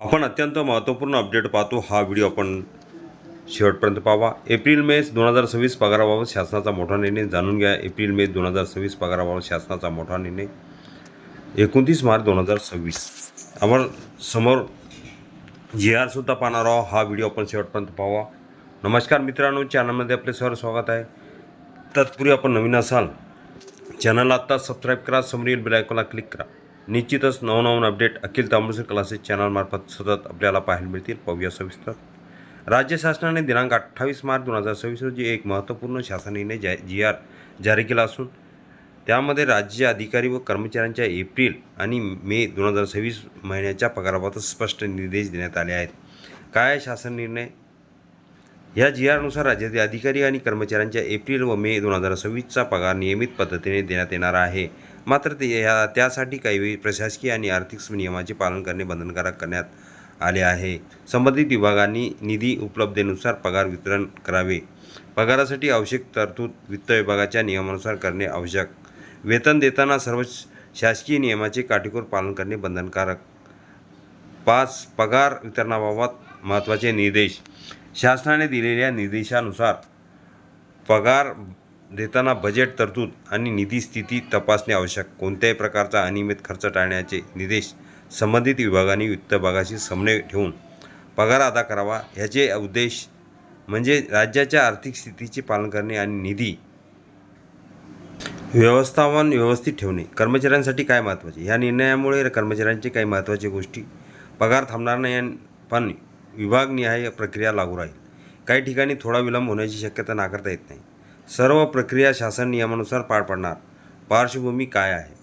आपण अत्यंत महत्त्वपूर्ण अपडेट पाहतो। हा व्हिडिओ आपण शेवटपर्यंत पाहावा। एप्रिल मे 2026 पगाराबाबत शासनाचा मोठा निर्णय जाणून घ्या। एप्रिल मे 2026 पगाराबाबत शासनाचा मोठा निर्णय 29 मार्च 2026 आपण समोर GR सुद्धा पाहणार आहोत। हा व्हिडिओ आपण शेवटपर्यंत पाहावा। नमस्कार मित्रांनो, चॅनलमध्ये आपले सर्व स्वागत आहे। तत्पूर्वी आपण नवीन असाल चॅनलला आता सबस्क्राईब करा, समोरील बेल आयकॉनला क्लिक करा। निश्चितच नवनवीन अपडेट अखिल तांबूसकर क्लासेस चॅनलमार्फत सतत आपल्याला पाहायला मिळतील। पाहूया सविस्तर। राज्य शासनाने दिनांक 28 मार्च 2026 रोजी एक महत्त्वपूर्ण शासन निर्णय GR जारी केला असून त्यामध्ये राज्य अधिकारी व कर्मचाऱ्यांच्या एप्रिल आणि मे 2026 महिन्याच्या पगाराबाबत स्पष्ट निर्देश देण्यात आले आहेत। काय शासन निर्णय? या GRनुसार राज्यातील अधिकारी आणि कर्मचाऱ्यांच्या एप्रिल व मे 2026चा पगार नियमित पद्धतीने देण्यात येणार आहे। मात्र त्यासाठी काही प्रशासकीय आणि आर्थिक नियमांचे पालन करणे बंधनकारक करण्यात आले आहे। संबंधित विभागांनी निधी उपलब्धतेनुसार पगार वितरण करावे। पगारासाठी आवश्यक तरतूद वित्त विभागाच्या नियमानुसार करणे आवश्यक। वेतन देताना सर्व शासकीय नियमांचे काटेकोर पालन करणे बंधनकारक। 5. पगार वितरणाबाबत महत्त्वाचे निर्देश। शासनाने दिलेल्या निर्देशानुसार पगार देताना बजेट तरतूद आणि निधी स्थिती तपासणे आवश्यक। कोणत्याही प्रकारचा अनियमित खर्च टाळण्याचे निर्देश संबंधित विभागांनी वित्त विभागाशी समन्वय ठेवून पगार अदा करावा। याचे उद्देश म्हणजे राज्याच्या आर्थिक स्थितीचे पालन करणे आणि निधी व्यवस्थापन व्यवस्थित ठेवणे। कर्मचाऱ्यांसाठी काय महत्त्वाचे? या निर्णयामुळे कर्मचाऱ्यांचे काही महत्त्वाच्या गोष्टी: पगार थांबणार नाही, पण विभागनिहाय प्रक्रिया लागू राहील। काही ठिकाणी थोडा विलंब होण्याची शक्यता नाकारता येत नाही। सर्व प्रक्रिया शासन नियमानुसार पार पडणार। पार्श्वभूमी काय आहे?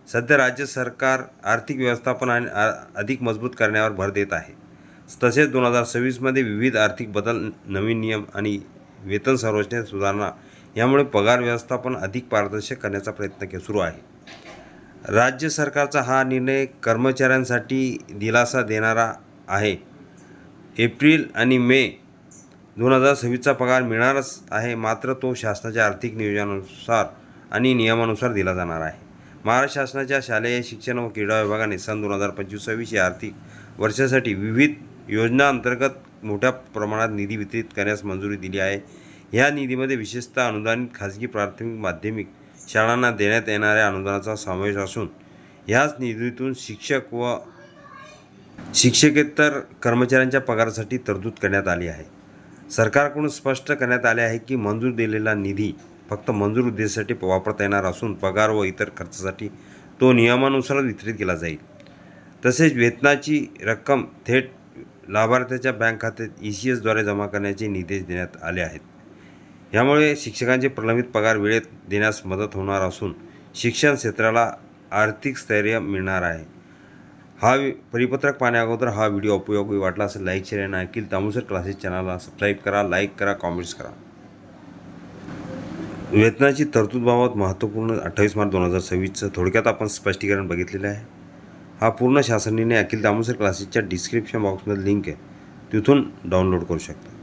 सध्या राज्य सरकार आर्थिक व्यवस्थापन आणि अधिक मजबूत करण्यावर भर देत आहे। तसेच 2026 मध्ये विविध आर्थिक बदल, नवीन नियम आणि वेतन संरचनेत सुधारणा यामुळे पगार व्यवस्थापन अधिक पारदर्शक करण्याचा प्रयत्न सुरू आहे। राज्य सरकारचा हा निर्णय कर्मचाऱ्यांसाठी दिलासा देणारा आहे। एप्रिल आणि मे 2026चा पगार मिळणारच आहे, मात्र तो शासनाच्या आर्थिक नियोजनानुसार आणि नियमानुसार दिला जाणार आहे। महाराष्ट्र शासनाच्या शालेय शिक्षण व क्रीडा विभागाने सन 2025-26 या आर्थिक वर्षासाठी विविध योजनांतर्गत मोठ्या प्रमाणात निधी वितरित करण्यास मंजुरी दिली आहे। या निधीमध्ये विशेषतः अनुदानित खाजगी प्राथमिक माध्यमिक शाळांना देण्यात येणाऱ्या अनुदानाचा समावेश असून ह्याच निधीतून शिक्षक व शिक्षकेतर कर्मचाऱ्यांच्या पगारासाठी तरतूद करण्यात आली आहे। सरकारकडून स्पष्ट करण्यात आले आहे की मंजूर दिलेला निधी फक्त मंजूर उद्देशासाठी वापरता येणार असून पगार व इतर खर्चासाठी तो नियमानुसार वितरित केला जाईल। तसेच वेतनाची रक्कम थेट लाभार्थ्याच्या बँक खात्यात ECS द्वारे जमा करण्याचे निर्देश देण्यात आले आहेत। यामुळे शिक्षकांचे प्रलंबित पगार वेळेत देण्यास मदत होणार असून शिक्षण क्षेत्राला आर्थिक स्थैर्य मिळणार आहे। हा परिपत्रक पाहण्या अगोदर हा व्हिडिओ उपयोगी वाटला असेल लाईक, शेअर आणि अखिल तांबूसकर क्लासेस चॅनलला सबस्क्राईब करा, लाईक करा, कॉमेंट्स करा। वेतनाची तरतूदबाबत महत्त्वपूर्ण 28 मार्च 2026चं थोडक्यात आपण स्पष्टीकरण बघितलेलं आहे। हा पूर्ण शासन निर्णय अखिल तांबूसकर क्लासेसच्या डिस्क्रिप्शन बॉक्समध्ये लिंक आहे, तिथून डाउनलोड करू शकता।